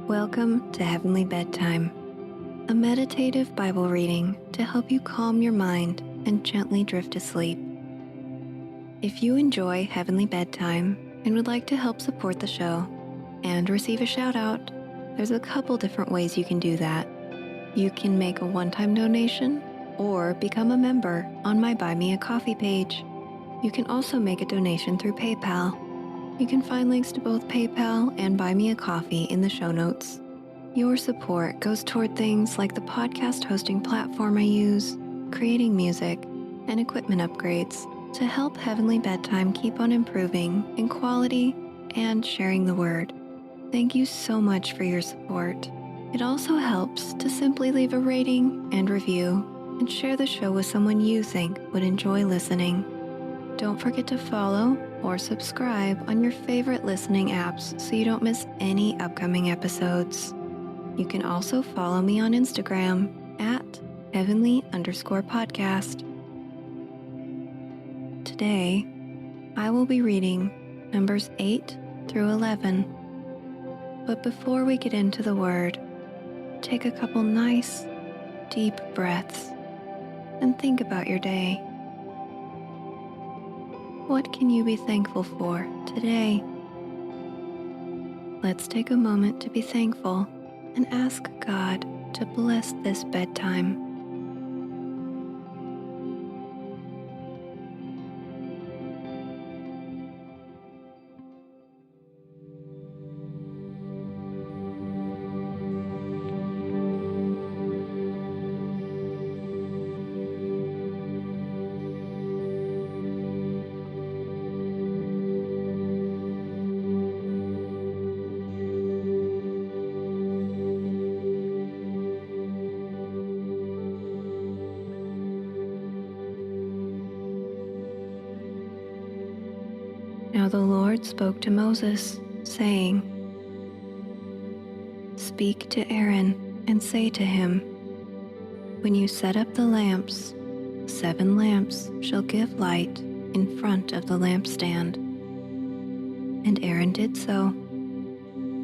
Welcome to Heavenly Bedtime, a meditative Bible reading to help you calm your mind and gently drift to sleep. If you enjoy Heavenly Bedtime and would like to help support the show and receive a shout out, there's a couple different ways you can do that. You can make a one-time donation or become a member on my Buy Me a Coffee page. You can also make a donation through PayPal. You can find links to both PayPal and Buy Me a Coffee in the show notes. Your support goes toward things like the podcast hosting platform I use, creating music, and equipment upgrades to help Heavenly Bedtime keep on improving in quality and sharing the word. Thank you so much for your support. It also helps to simply leave a rating and review and share the show with someone you think would enjoy listening. Don't forget to follow or subscribe on your favorite listening apps so you don't miss any upcoming episodes. You can also follow me on Instagram at heavenly_podcast. Today, I will be reading Numbers 8 through 11. But before we get into the word, take a couple nice, deep breaths and think about your day. What can you be thankful for today? Let's take a moment to be thankful and ask God to bless this bedtime. Now the Lord spoke to Moses, saying, "Speak to Aaron and say to him, when you set up the lamps, 7 lamps shall give light in front of the lampstand." And Aaron did so.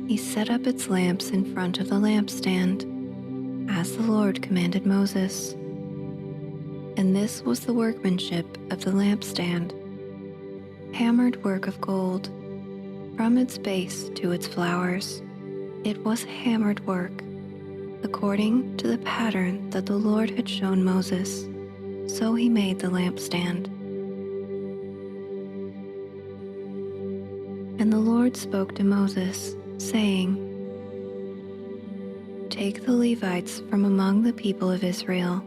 He set up its lamps in front of the lampstand, as the Lord commanded Moses. And this was the workmanship of the lampstand: hammered work of gold, from its base to its flowers. It was hammered work, according to the pattern that the Lord had shown Moses. So he made the lampstand. And the Lord spoke to Moses, saying, "Take the Levites from among the people of Israel,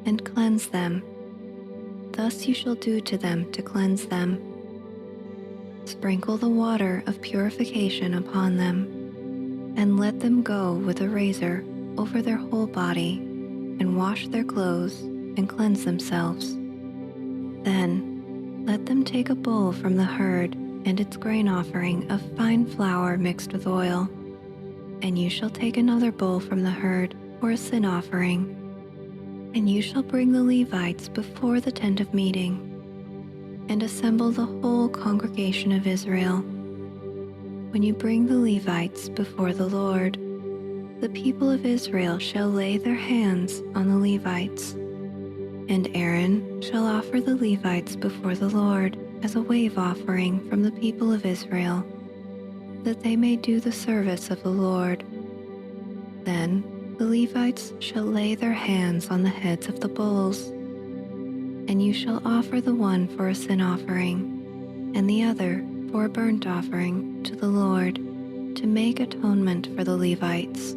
and cleanse them. Thus you shall do to them to cleanse them. Sprinkle the water of purification upon them, and let them go with a razor over their whole body, and wash their clothes and cleanse themselves. Then let them take a bull from the herd and its grain offering of fine flour mixed with oil, and you shall take another bull from the herd for a sin offering, and you shall bring the Levites before the tent of meeting, and assemble the whole congregation of Israel. When you bring the Levites before the Lord, the people of Israel shall lay their hands on the Levites, and Aaron shall offer the Levites before the Lord as a wave offering from the people of Israel, that they may do the service of the Lord. Then the Levites shall lay their hands on the heads of the bulls, and you shall offer the one for a sin offering, and the other for a burnt offering to the Lord, to make atonement for the Levites.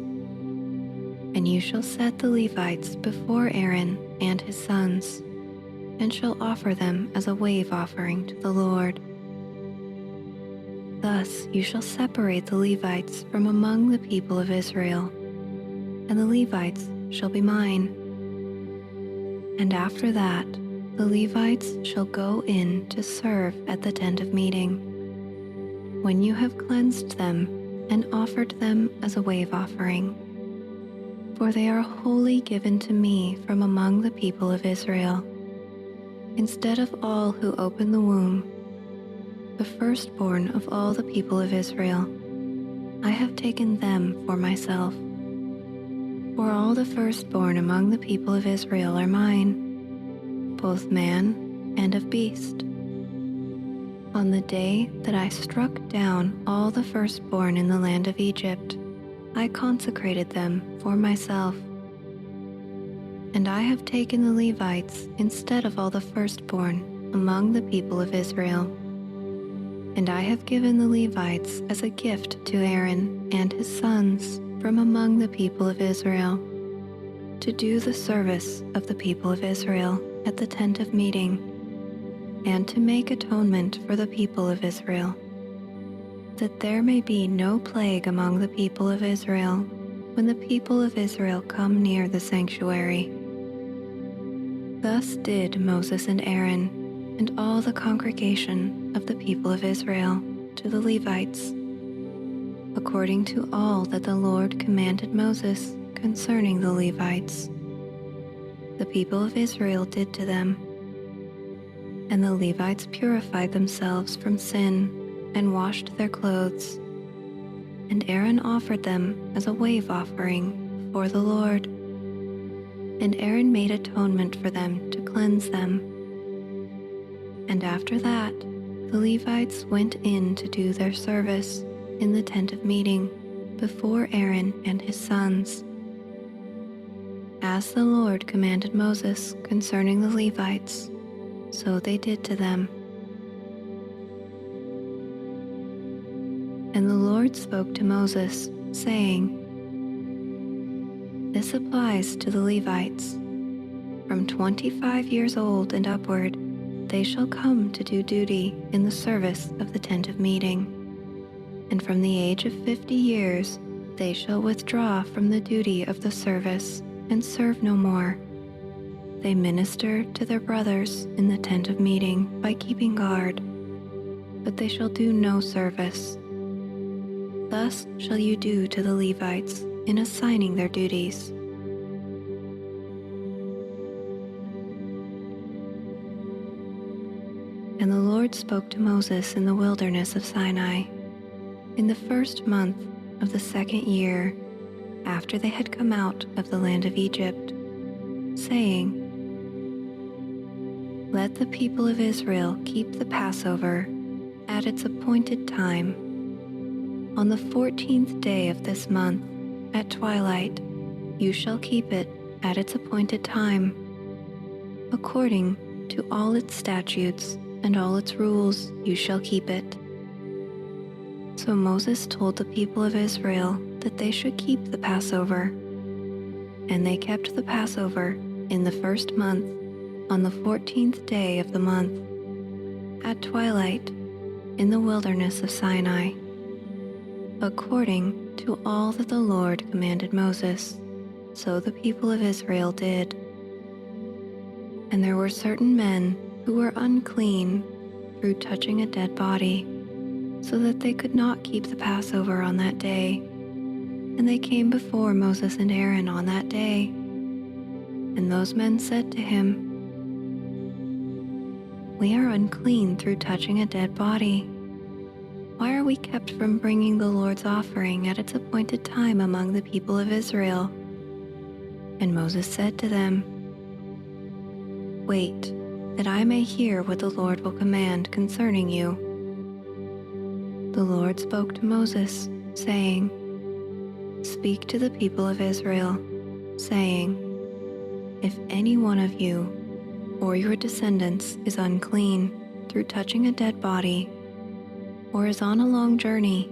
And you shall set the Levites before Aaron and his sons, and shall offer them as a wave offering to the Lord. Thus you shall separate the Levites from among the people of Israel, and the Levites shall be mine. And after that, the Levites shall go in to serve at the tent of meeting, when you have cleansed them and offered them as a wave offering. For they are wholly given to me from among the people of Israel. Instead of all who open the womb, the firstborn of all the people of Israel, I have taken them for myself. For all the firstborn among the people of Israel are mine, both man and of beast. On the day that I struck down all the firstborn in the land of Egypt, I consecrated them for myself. And I have taken the Levites instead of all the firstborn among the people of Israel. And I have given the Levites as a gift to Aaron and his sons from among the people of Israel, to do the service of the people of Israel at the tent of meeting, and to make atonement for the people of Israel, that there may be no plague among the people of Israel when the people of Israel come near the sanctuary. Thus did Moses and Aaron and all the congregation of the people of Israel to the Levites, according to all that the Lord commanded Moses concerning the Levites. The people of Israel did to them. And the Levites purified themselves from sin and washed their clothes. And Aaron offered them as a wave offering before the Lord. And Aaron made atonement for them to cleanse them. And after that, the Levites went in to do their service in the tent of meeting before Aaron and his sons, as the Lord commanded Moses concerning the Levites, so they did to them. And the Lord spoke to Moses, saying, This applies to the Levites. From 25 years old and upward, they shall come to do duty in the service of the tent of meeting. And from the age of 50 years, they shall withdraw from the duty of the service and serve no more. They minister to their brothers in the tent of meeting by keeping guard, but they shall do no service. Thus shall you do to the Levites in assigning their duties. And the Lord spoke to Moses in the wilderness of Sinai, in the first month of the second year, after they had come out of the land of Egypt, saying, Let the people of Israel keep the Passover at its appointed time. On the 14th day of this month, at twilight, you shall keep it at its appointed time, according to all its statutes and all its rules you shall keep it. So Moses told the people of Israel that they should keep the Passover. And they kept the Passover in the first month, on the 14th day of the month, at twilight, in the wilderness of Sinai, according to all that the Lord commanded Moses. So the people of Israel did. And there were certain men who were unclean through touching a dead body, so that they could not keep the Passover on that day. And they came before Moses and Aaron on that day. And those men said to him, We are unclean through touching a dead body. Why are we kept from bringing the Lord's offering at its appointed time among the people of Israel? And Moses said to them, Wait, that I may hear what the Lord will command concerning you. The Lord spoke to Moses, saying, Speak to the people of Israel, saying, If any one of you or your descendants is unclean through touching a dead body, or is on a long journey,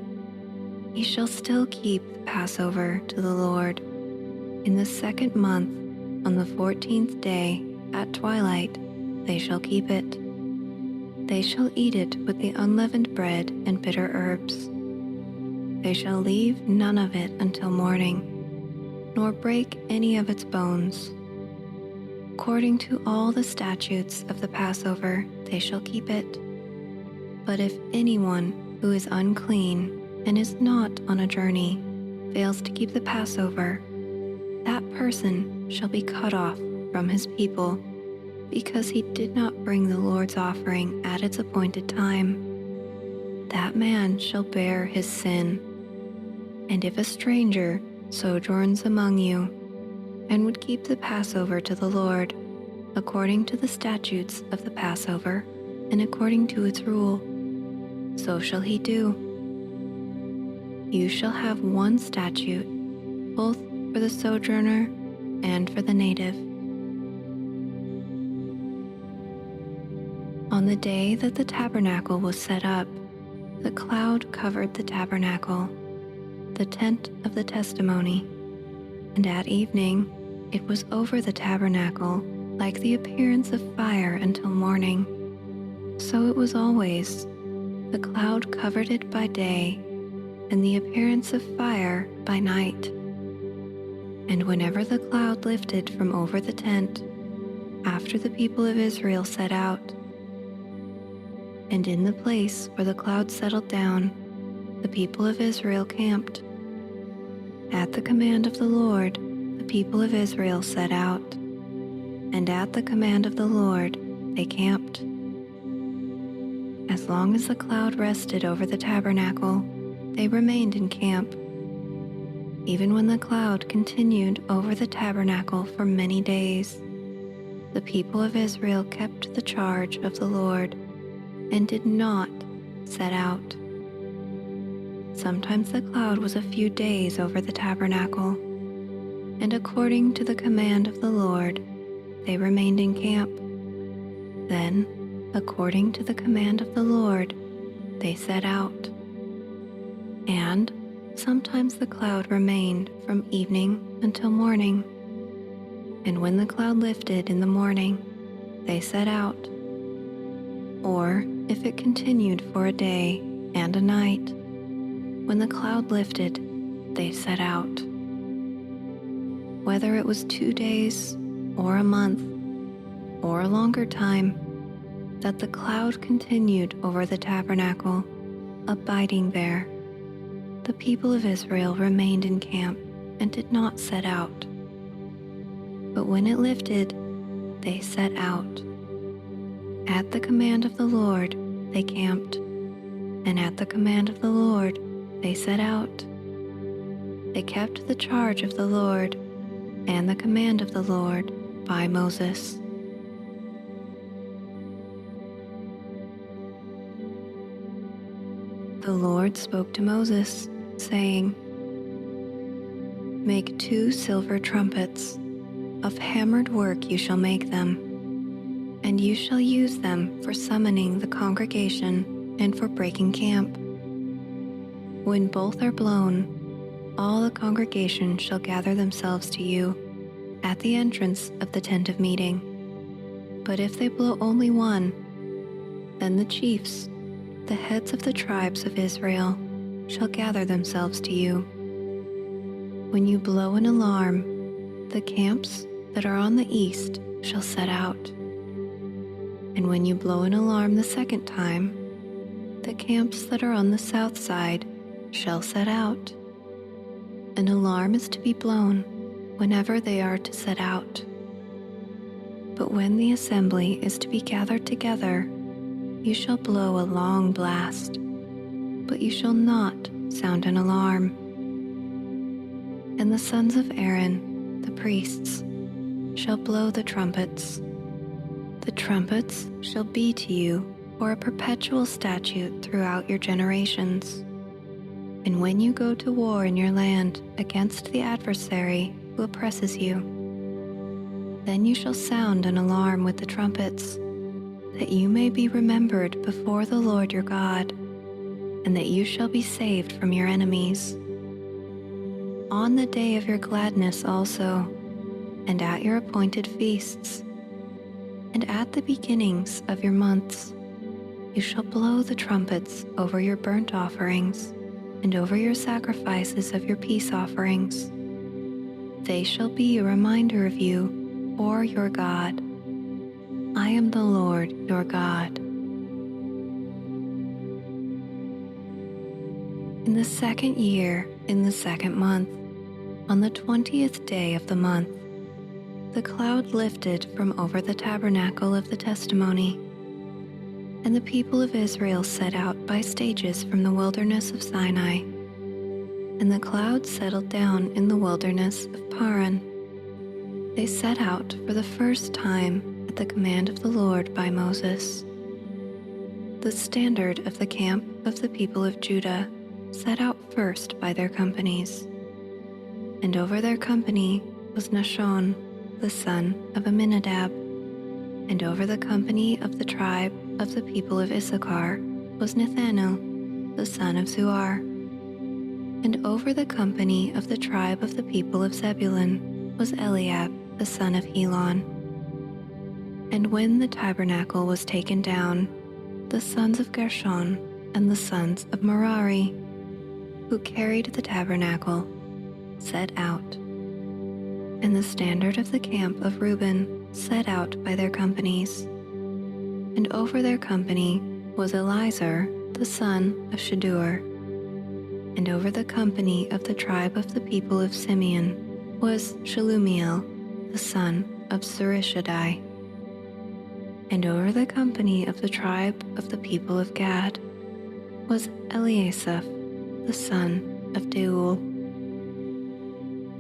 he shall still keep the Passover to the Lord. In the second month, on the 14th day, at twilight, they shall keep it. They shall eat it with the unleavened bread and bitter herbs. They shall leave none of it until morning, nor break any of its bones. According to all the statutes of the Passover, they shall keep it. But if anyone who is unclean and is not on a journey fails to keep the Passover, that person shall be cut off from his people, because he did not bring the Lord's offering at its appointed time. That man shall bear his sin. And if a stranger sojourns among you, and would keep the Passover to the Lord, according to the statutes of the Passover, and according to its rule, so shall he do. You shall have one statute, both for the sojourner and for the native. On the day that the tabernacle was set up, the cloud covered the tabernacle, the tent of the testimony, and at evening it was over the tabernacle like the appearance of fire until morning. So it was always. The cloud covered it by day, and the appearance of fire by night. And whenever the cloud lifted from over the tent, after the people of Israel set out, and in the place where the cloud settled down, the people of Israel camped. At the command of the Lord, the people of Israel set out, and at the command of the Lord, they camped. As long as the cloud rested over the tabernacle, they remained in camp. Even when the cloud continued over the tabernacle for many days, the people of Israel kept the charge of the Lord and did not set out. Sometimes the cloud was a few days over the tabernacle, and according to the command of the Lord, they remained in camp. Then, according to the command of the Lord, they set out. And sometimes the cloud remained from evening until morning. And when the cloud lifted in the morning, they set out. Or if it continued for a day and a night, when the cloud lifted, they set out. Whether it was 2 days or a month or a longer time, that the cloud continued over the tabernacle, abiding there, the people of Israel remained in camp and did not set out. But when it lifted, they set out. At the command of the Lord, they camped, and at the command of the Lord, they set out. They kept the charge of the Lord and the command of the Lord by Moses. The Lord spoke to Moses, saying, "Make 2 silver trumpets. Of hammered work you shall make them, and you shall use them for summoning the congregation and for breaking camp. When both are blown, all the congregation shall gather themselves to you at the entrance of the tent of meeting. But if they blow only one, then the chiefs, the heads of the tribes of Israel, shall gather themselves to you. When you blow an alarm, the camps that are on the east shall set out. And when you blow an alarm the second time, the camps that are on the south side shall set out. An alarm is to be blown whenever they are to set out. But when the assembly is to be gathered together, you shall blow a long blast, but you shall not sound an alarm. And the sons of Aaron, the priests, shall blow the trumpets. The trumpets shall be to you for a perpetual statute throughout your generations. And when you go to war in your land against the adversary who oppresses you, then you shall sound an alarm with the trumpets, that you may be remembered before the Lord your God, and that you shall be saved from your enemies. On the day of your gladness also, and at your appointed feasts, and at the beginnings of your months, you shall blow the trumpets over your burnt offerings and over your sacrifices of your peace offerings. They shall be a reminder of you or your God. I am the Lord your God. In the 2nd year, in the 2nd month, on the 20th day of the month, the cloud lifted from over the tabernacle of the testimony, and the people of Israel set out by stages from the wilderness of Sinai. and the cloud settled down in the wilderness of Paran. They set out for the first time at the command of the Lord by Moses. The standard of the camp of the people of Judah set out first by their companies. And over their company was Nahshon, the son of Amminadab. And over the company of the tribe of the people of Issachar was Nethanel, the son of Zuar. And over the company of the tribe of the people of Zebulun was Eliab, the son of Helon. And when the tabernacle was taken down, the sons of Gershon and the sons of Merari, who carried the tabernacle, set out. And the standard of the camp of Reuben set out by their companies. And over their company was Elizur, the son of Shadur. And over the company of the tribe of the people of Simeon was Shelumiel, the son of Surishadai. And over the company of the tribe of the people of Gad was Eliasaph, the son of Deuel.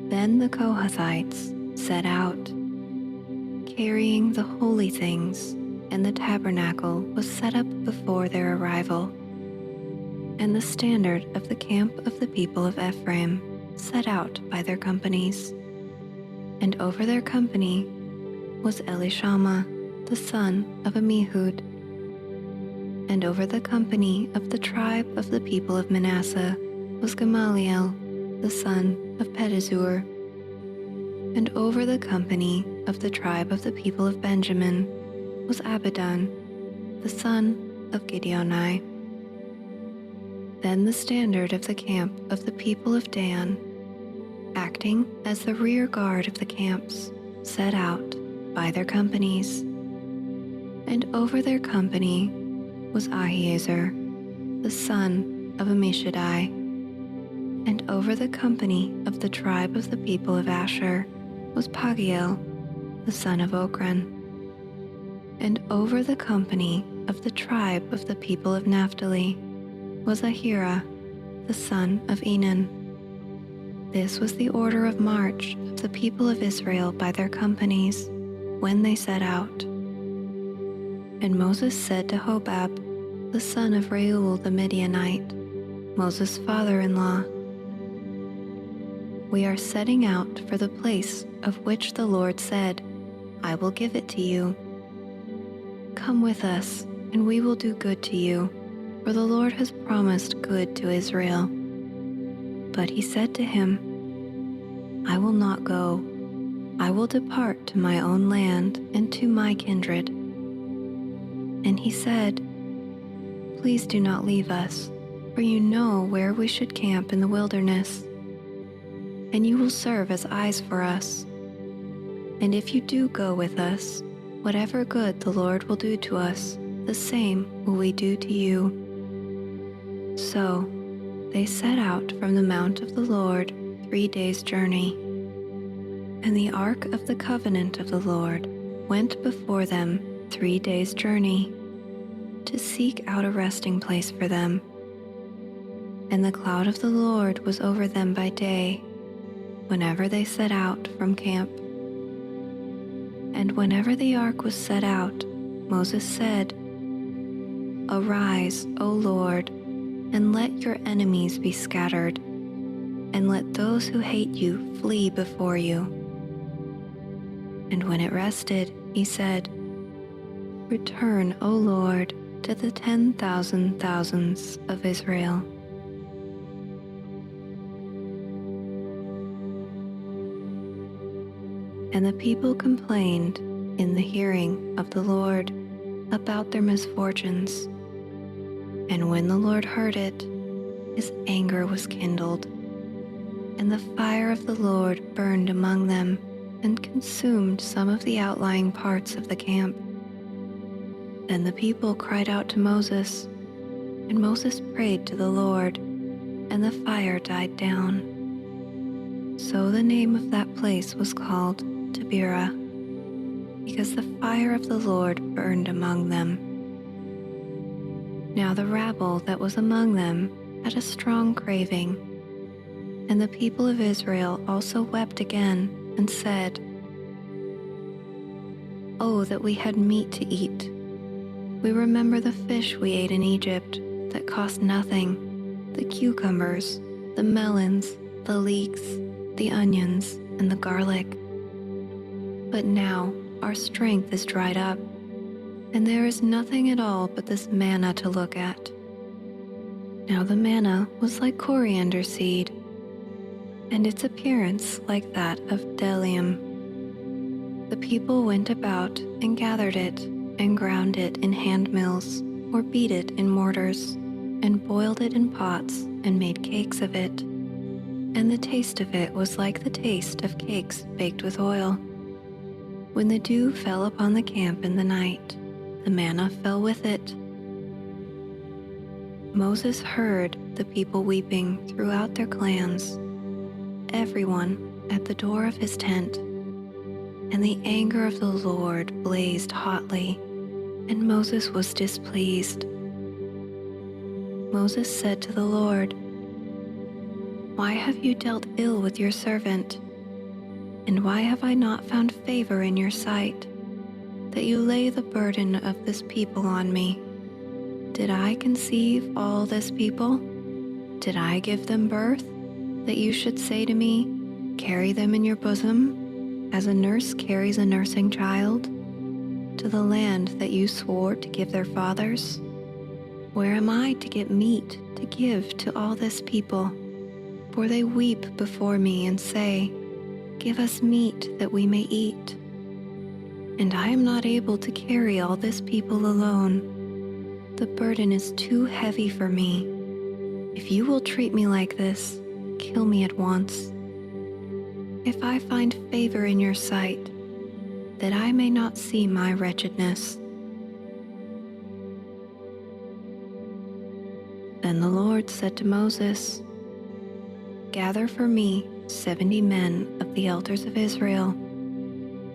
Then the Kohathites set out, carrying the holy things, and the tabernacle was set up before their arrival. And the standard of the camp of the people of Ephraim set out by their companies. And over their company was Elishama, the son of Ammihud. And over the company of the tribe of the people of Manasseh was Gamaliel, the son of Pedazur. And over the company of the tribe of the people of Benjamin was Abidan, the son of Gideoni. Then the standard of the camp of the people of Dan, acting as the rear guard of the camps, set out by their companies. And over their company was Ahiezer, the son of Ammishaddai. And over the company of the tribe of the people of Asher was Pagiel, the son of Ochran. And over the company of the tribe of the people of Naphtali was Ahira, the son of Enan. This was the order of march of the people of Israel by their companies when they set out. And Moses said to Hobab, the son of Reuel the Midianite, Moses' father-in-law, "We are setting out for the place of which the Lord said, 'I will give it to you.' Come with us, and we will do good to you, for the Lord has promised good to Israel." But he said to him, "I will not go. I will depart to my own land and to my kindred." And he said, "Please do not leave us, for you know where we should camp in the wilderness, and you will serve as eyes for us. And if you do go with us, whatever good the Lord will do to us, the same will we do to you." So they set out from the mount of the Lord 3 days' journey. And the ark of the covenant of the Lord went before them 3 days' journey, to seek out a resting place for them. And the cloud of the Lord was over them by day, whenever they set out from camp. And whenever the ark was set out, Moses said, "Arise, O Lord, and let your enemies be scattered, and let those who hate you flee before you." And when it rested, he said, "Return, O Lord, to the 10,000 thousands of Israel." And the people complained in the hearing of the Lord about their misfortunes. And when the Lord heard it, his anger was kindled, and the fire of the Lord burned among them and consumed some of the outlying parts of the camp. Then the people cried out to Moses, and Moses prayed to the Lord, and the fire died down. So the name of that place was called Taberah, because the fire of the Lord burned among them. Now the rabble that was among them had a strong craving, And the people of Israel also wept again and said, "Oh, that we had meat to eat! We remember the fish we ate in Egypt that cost nothing, the cucumbers, the melons, the leeks, the onions, and the garlic. But now our strength is dried up, and there is nothing at all but this manna to look at." Now the manna was like coriander seed, and its appearance like that of bdellium. The people went about and gathered it, and ground it in hand mills, or beat it in mortars, and boiled it in pots, and made cakes of it. And the taste of it was like the taste of cakes baked with oil. When the dew fell upon the camp in the night, the manna fell with it. Moses heard the people weeping throughout their clans, everyone at the door of his tent. And the anger of the Lord blazed hotly, and Moses was displeased. Moses said to the Lord, "Why have you dealt ill with your servant? And why have I not found favor in your sight, that you lay the burden of this people on me? Did I conceive all this people? Did I give them birth, that you should say to me, 'Carry them in your bosom,' as a nurse carries a nursing child, to the land that you swore to give their fathers? Where am I to get meat to give to all this people? For they weep before me and say, 'Give us meat that we may eat.' And I am not able to carry all this people alone. The burden is too heavy for me. If you will treat me like this, kill me at once. If I find favor in your sight, that I may not see my wretchedness." Then the Lord said to Moses, "Gather for me 70 men of the elders of Israel,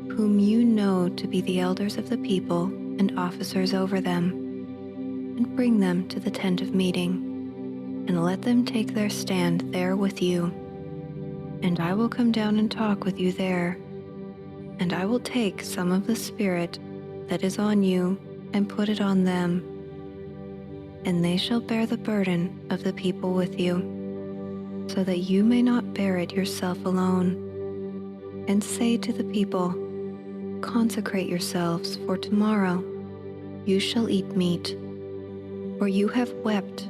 whom you know to be the elders of the people and officers over them, and bring them to the tent of meeting, and let them take their stand there with you. And I will come down and talk with you there, and I will take some of the Spirit that is on you and put it on them, and they shall bear the burden of the people with you, so that you may not bear it yourself alone. And say to the people, 'Consecrate yourselves, for tomorrow you shall eat meat, for you have wept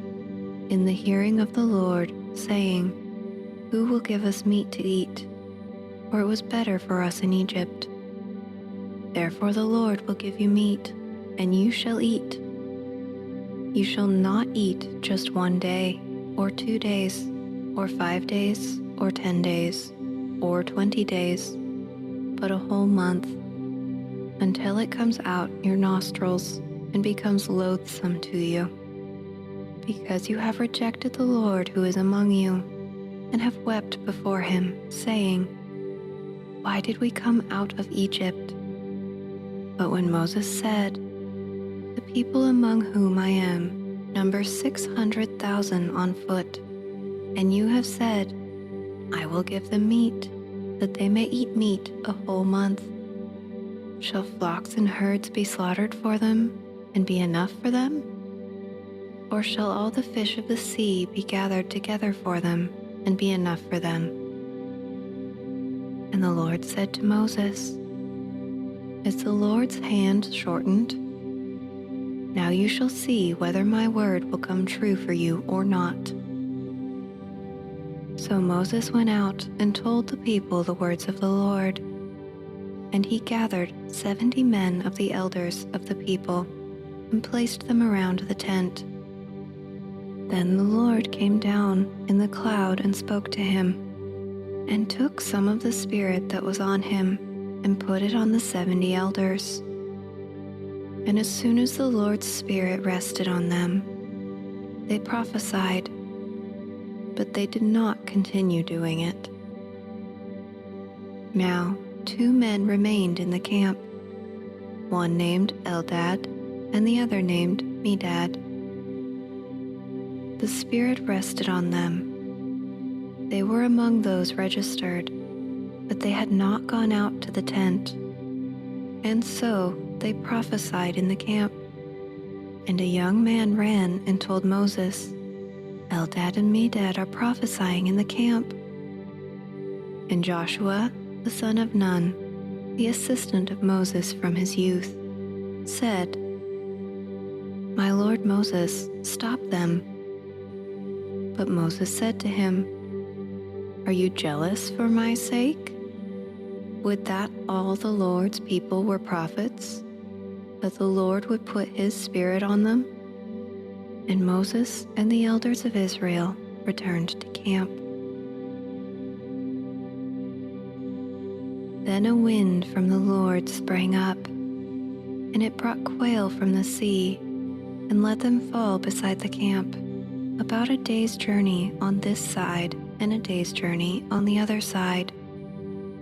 in the hearing of the Lord, saying, Who will give us meat to eat? For it was better for us in Egypt. Therefore the Lord will give you meat, and you shall eat. You shall not eat just 1 day, or 2 days, or 5 days, or 10 days, or 20 days, but a whole month, until it comes out your nostrils and becomes loathsome to you, because you have rejected the Lord who is among you, and have wept before him, saying, Why did we come out of Egypt? But when Moses said, The people among whom I am number 600,000 on foot, and you have said, I will give them meat, that they may eat meat a whole month. Shall flocks and herds be slaughtered for them, and be enough for them? Or shall all the fish of the sea be gathered together for them, and be enough for them? And the Lord said to Moses, Is the Lord's hand shortened? Now you shall see whether my word will come true for you or not. So Moses went out and told the people the words of the Lord. And he gathered 70 men of the elders of the people, and placed them around the tent. Then the Lord came down in the cloud and spoke to him, and took some of the Spirit that was on him, and put it on the 70 elders. And as soon as the Lord's Spirit rested on them, they prophesied, but they did not continue doing it. Now 2 men remained in the camp, one named Eldad, and the other named Medad. The Spirit rested on them, They were among those registered, but they had not gone out to the tent. And so they prophesied in the camp. And a young man ran and told Moses, "Eldad and Medad are prophesying in the camp." And Joshua, the son of Nun, the assistant of Moses from his youth, said, "My lord Moses, stop them." But Moses said to him, "Are you jealous for my sake? Would that all the Lord's people were prophets, that the Lord would put his spirit on them?" And Moses and the elders of Israel returned to camp. Then a wind from the Lord sprang up, and it brought quail from the sea, and let them fall beside the camp, about a day's journey on this side and a day's journey on the other side,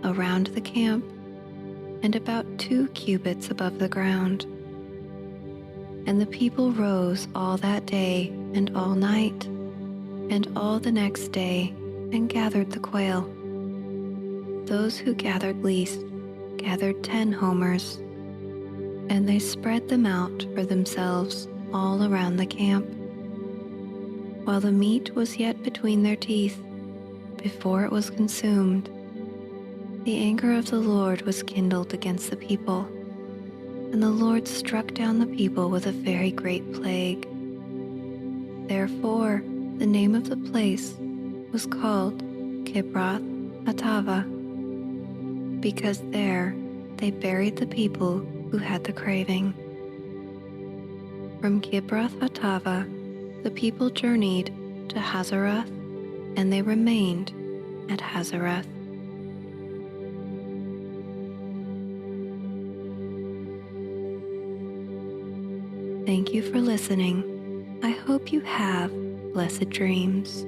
around the camp, and about 2 cubits above the ground. And the people rose all that day and all night, and all the next day, and gathered the quail. Those who gathered least gathered 10 homers, and they spread them out for themselves all around the camp, while the meat was yet between their teeth, before it was consumed. The anger of the Lord was kindled against the people, and the Lord struck down the people with a very great plague. Therefore, the name of the place was called Kibroth Hattava, because there they buried the people who had the craving. From Kibroth Hattava, the people journeyed to Hazarath, and they remained at Hazarath. Thank you for listening. I hope you have blessed dreams.